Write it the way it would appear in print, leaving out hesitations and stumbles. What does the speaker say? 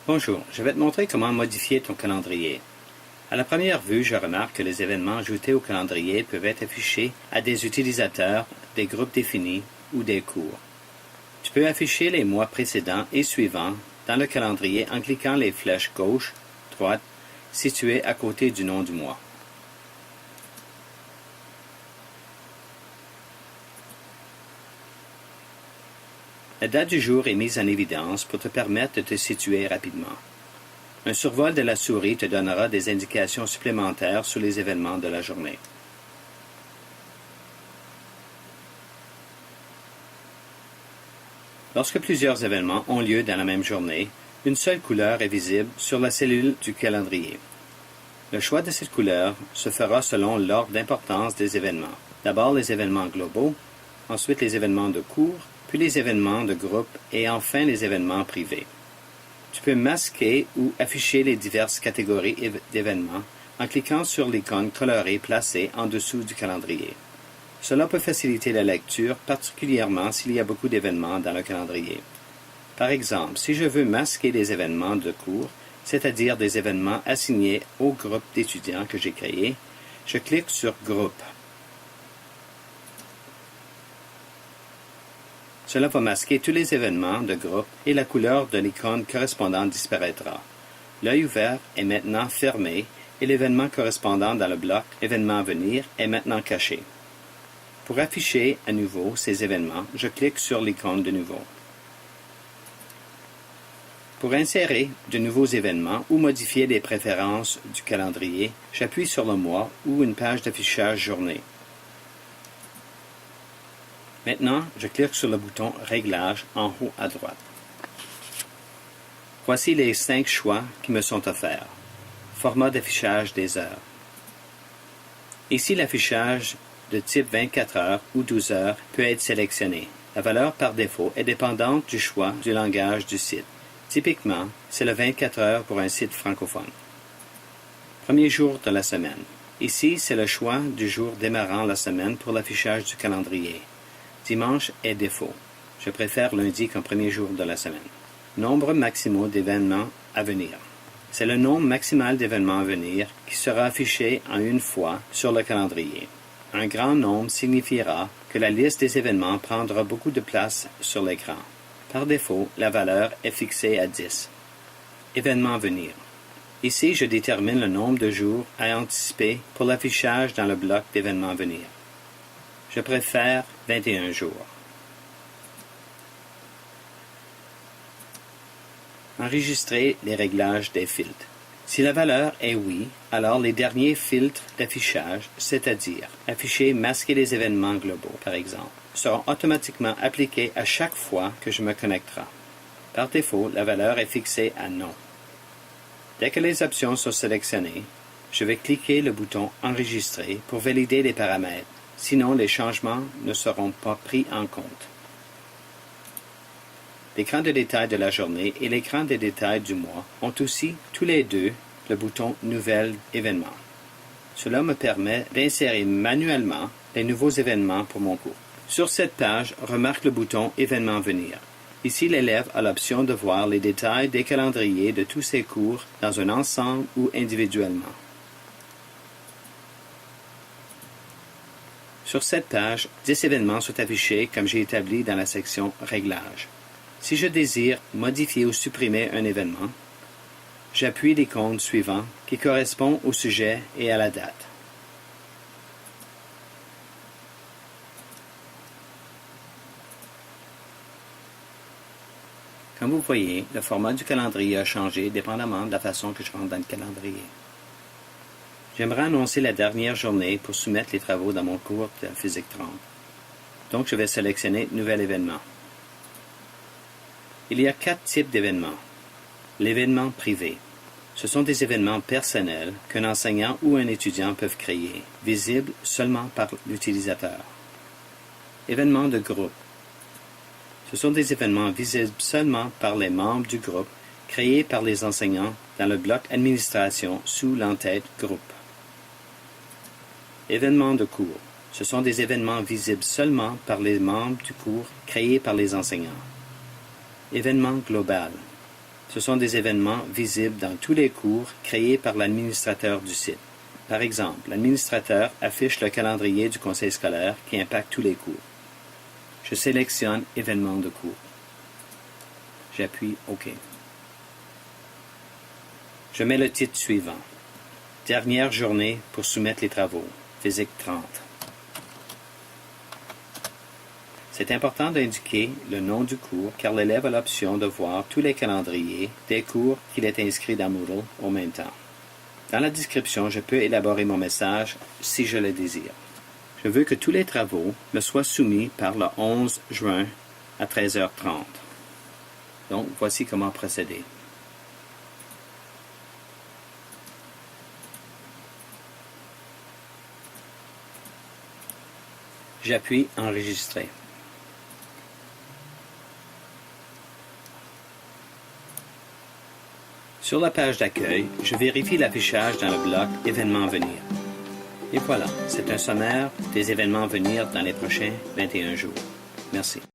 Bonjour, je vais te montrer comment modifier ton calendrier. À la première vue, je remarque que les événements ajoutés au calendrier peuvent être affichés à des utilisateurs, des groupes définis ou des cours. Tu peux afficher les mois précédents et suivants dans le calendrier en cliquant les flèches gauche, droite, situées à côté du nom du mois. La date du jour est mise en évidence pour te permettre de te situer rapidement. Un survol de la souris te donnera des indications supplémentaires sur les événements de la journée. Lorsque plusieurs événements ont lieu dans la même journée, une seule couleur est visible sur la cellule du calendrier. Le choix de cette couleur se fera selon l'ordre d'importance des événements. D'abord les événements globaux, ensuite les événements de cours, puis les événements de groupe et enfin les événements privés. Tu peux masquer ou afficher les diverses catégories d'événements en cliquant sur l'icône colorée placée en dessous du calendrier. Cela peut faciliter la lecture, particulièrement s'il y a beaucoup d'événements dans le calendrier. Par exemple, si je veux masquer des événements de cours, c'est-à-dire des événements assignés au groupe d'étudiants que j'ai créé, je clique sur « Groupe ». Cela va masquer tous les événements de groupe et la couleur de l'icône correspondante disparaîtra. L'œil ouvert est maintenant fermé et l'événement correspondant dans le bloc « Événements à venir » est maintenant caché. Pour afficher à nouveau ces événements, je clique sur l'icône de nouveau. Pour insérer de nouveaux événements ou modifier les préférences du calendrier, j'appuie sur le mois ou une page d'affichage journée. Maintenant, je clique sur le bouton « Réglages » en haut à droite. Voici les 5 choix qui me sont offerts. Format d'affichage des heures. Ici, l'affichage de type 24 heures ou 12 heures peut être sélectionné. La valeur par défaut est dépendante du choix du langage du site. Typiquement, c'est le 24 heures pour un site francophone. Premier jour de la semaine. Ici, c'est le choix du jour démarrant la semaine pour l'affichage du calendrier. Dimanche est défaut. Je préfère lundi comme premier jour de la semaine. Nombre maximaux d'événements à venir. C'est le nombre maximal d'événements à venir qui sera affiché en une fois sur le calendrier. Un grand nombre signifiera que la liste des événements prendra beaucoup de place sur l'écran. Par défaut, la valeur est fixée à 10. Événements à venir. Ici, je détermine le nombre de jours à anticiper pour l'affichage dans le bloc d'événements à venir. Je préfère 21 jours. Enregistrer les réglages des filtres. Si la valeur est oui, alors les derniers filtres d'affichage, c'est-à-dire afficher, masquer les événements globaux, par exemple, seront automatiquement appliqués à chaque fois que je me connecterai. Par défaut, la valeur est fixée à non. Dès que les options sont sélectionnées, je vais cliquer le bouton « Enregistrer » pour valider les paramètres. Sinon, les changements ne seront pas pris en compte. L'écran de détail de la journée et l'écran de détail du mois ont aussi, tous les deux, le bouton « Nouvel événement ». Cela me permet d'insérer manuellement les nouveaux événements pour mon cours. Sur cette page, remarque le bouton « Événements à venir ». Ici, l'élève a l'option de voir les détails des calendriers de tous ses cours dans un ensemble ou individuellement. Sur cette page, 10 événements sont affichés comme j'ai établi dans la section « Réglages ». Si je désire modifier ou supprimer un événement, j'appuie l'icône suivant qui correspond au sujet et à la date. Comme vous voyez, le format du calendrier a changé dépendamment de la façon que je rentre dans le calendrier. J'aimerais annoncer la dernière journée pour soumettre les travaux dans mon cours de physique 30. Donc, je vais sélectionner « Nouvel événement ». Il y a 4 types d'événements. L'événement privé. Ce sont des événements personnels qu'un enseignant ou un étudiant peuvent créer, visibles seulement par l'utilisateur. Événements de groupe. Ce sont des événements visibles seulement par les membres du groupe, créés par les enseignants dans le bloc Administration sous l'entête Groupe. Événements de cours. Ce sont des événements visibles seulement par les membres du cours créés par les enseignants. Événement global. Ce sont des événements visibles dans tous les cours créés par l'administrateur du site. Par exemple, l'administrateur affiche le calendrier du conseil scolaire qui impacte tous les cours. Je sélectionne Événements de cours. J'appuie OK. Je mets le titre suivant. Dernière journée pour soumettre les travaux. Physique 30. C'est important d'indiquer le nom du cours car l'élève a l'option de voir tous les calendriers des cours qu'il est inscrit dans Moodle au même temps. Dans la description, je peux élaborer mon message si je le désire. Je veux que tous les travaux me soient soumis par le 11 juin à 13h30. Donc, voici comment procéder. J'appuie Enregistrer. Sur la page d'accueil, je vérifie l'affichage dans le bloc « Événements à venir ». Et voilà, c'est un sommaire des événements à venir dans les prochains 21 jours. Merci.